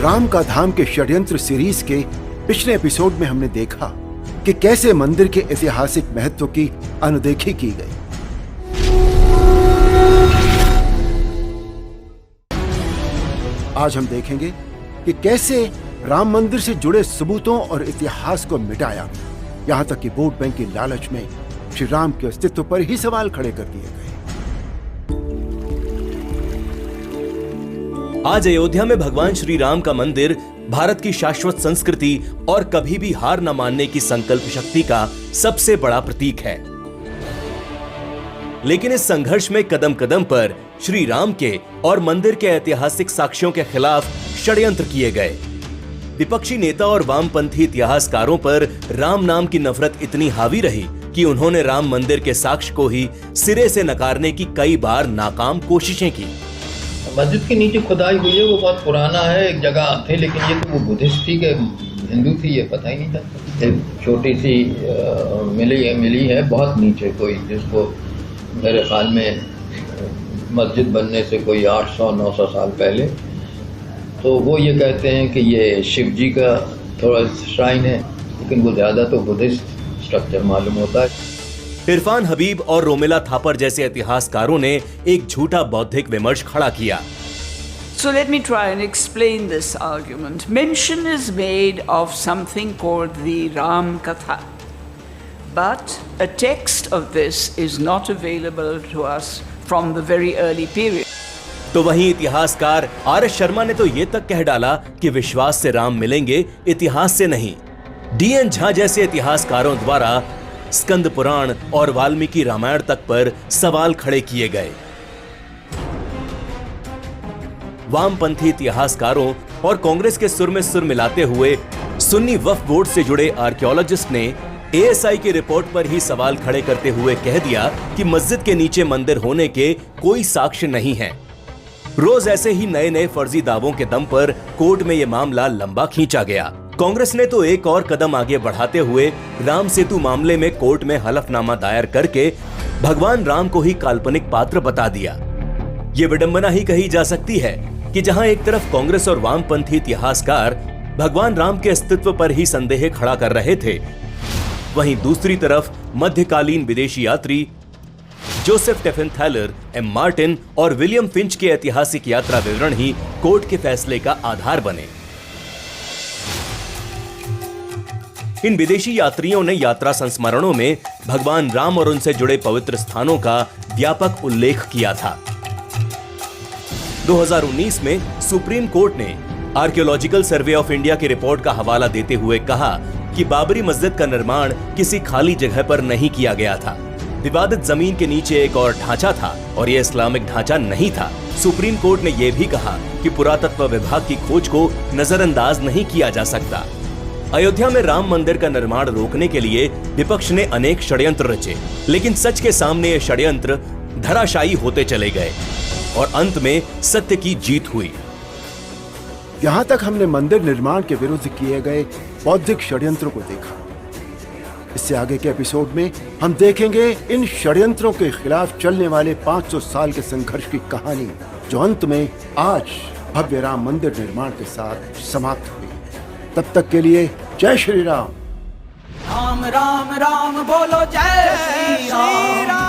राम का धाम के षड्यंत्र सीरीज के पिछले एपिसोड में हमने देखा कि कैसे मंदिर के ऐतिहासिक महत्व की अनदेखी की गई। आज हम देखेंगे कि कैसे राम मंदिर से जुड़े सबूतों और इतिहास को मिटाया, यहां तक कि वोट बैंक की लालच में श्री राम के अस्तित्व पर ही सवाल खड़े कर दिए गए। आज अयोध्या में भगवान श्री राम का मंदिर भारत की शाश्वत संस्कृति और कभी भी हार न मानने की संकल्प शक्ति का सबसे बड़ा प्रतीक है। लेकिन इस संघर्ष में कदम कदम पर श्री राम के और मंदिर के ऐतिहासिक साक्ष्यों के खिलाफ षड्यंत्र किए गए। विपक्षी नेता और वामपंथी इतिहासकारों पर राम नाम की नफरत इतनी हावी रही कि उन्होंने राम मंदिर के साक्ष्य को ही सिरे से नकारने की कई बार नाकाम कोशिशें की। मस्जिद के नीचे खुदाई हुई है, वो बहुत पुराना है, एक जगह थे, लेकिन ये तो वो बुद्धिस्ट थी कि हिंदू थी ये पता ही नहीं था। एक छोटी सी मिली है बहुत नीचे, कोई जिसको मेरे ख्याल में मस्जिद बनने से कोई 800-900 साल पहले, तो वो ये कहते हैं कि ये शिव जी का थोड़ा श्राइन है, लेकिन वो ज़्यादा तो बुद्धिस्ट स्ट्रक्चर मालूम होता है। इरफान हबीब और रोमिला थापर जैसे इतिहासकारों ने एक झूठा बौद्धिक विमर्श खड़ा किया। So let me try and explain this argument. Mention is made of something called the Ram Katha, but a text of this is not available to us from the very early period. तो वहीं इतिहासकार RS. Sharma ने तो ये तक कह डाला कि विश्वास से राम मिलेंगे, इतिहास से नहीं। डी.एन. झा जैसे इतिहासकारों द्वारा स्कंद पुराण और वाल्मीकि रामायण तक पर सवाल खड़े किए गए। वामपंथी इतिहासकारों और कांग्रेस के सुर में सुर मिलाते हुए सुन्नी वक्फ बोर्ड से जुड़े आर्कियोलॉजिस्ट ने एएसआई की रिपोर्ट पर ही सवाल खड़े करते हुए कह दिया कि मस्जिद के नीचे मंदिर होने के कोई साक्ष्य नहीं है। रोज ऐसे ही नए नए फर्जी दावों के दम पर कोर्ट में यह मामला लंबा खींचा गया। कांग्रेस ने तो एक और कदम आगे बढ़ाते हुए राम सेतु मामले में कोर्ट में हलफनामा दायर करके भगवान राम को ही काल्पनिक पात्र बता दिया। ये विडंबना ही कही जा सकती है कि जहां एक तरफ कांग्रेस और वामपंथी इतिहासकार भगवान राम के अस्तित्व पर ही संदेह खड़ा कर रहे थे, वहीं दूसरी तरफ मध्यकालीन विदेशी यात्री जोसेफ टेफेंथैलर, एम मार्टिन और विलियम फिंच के ऐतिहासिक यात्रा विवरण ही कोर्ट के फैसले का आधार बने। इन विदेशी यात्रियों ने यात्रा संस्मरणों में भगवान राम और उनसे जुड़े पवित्र स्थानों का व्यापक उल्लेख किया था। 2019 में सुप्रीम कोर्ट ने आर्कियोलॉजिकल सर्वे ऑफ इंडिया की रिपोर्ट का हवाला देते हुए कहा कि बाबरी मस्जिद का निर्माण किसी खाली जगह पर नहीं किया गया था। विवादित जमीन के नीचे एक और ढांचा था और यह इस्लामिक ढांचा नहीं था। सुप्रीम कोर्ट ने यह भी कहा कि पुरातत्व विभाग की खोज को नजरअंदाज नहीं किया जा सकता। अयोध्या में राम मंदिर का निर्माण रोकने के लिए विपक्ष ने अनेक षड्यंत्र रचे, लेकिन सच के सामने ये षड्यंत्र धराशायी होते चले गए और अंत में सत्य की जीत हुई। यहां तक हमने मंदिर निर्माण के विरुद्ध किए गए बौद्धिक षड्यंत्रों को देखा। इससे आगे के एपिसोड में हम देखेंगे इन षड्यंत्रों के खिलाफ चलने वाले 500 साल के संघर्ष की कहानी, जो अंत में आज भव्य राम मंदिर निर्माण के साथ समाप्त हुई। तब तक के लिए जय श्री राम। राम राम राम बोलो, जय श्री राम।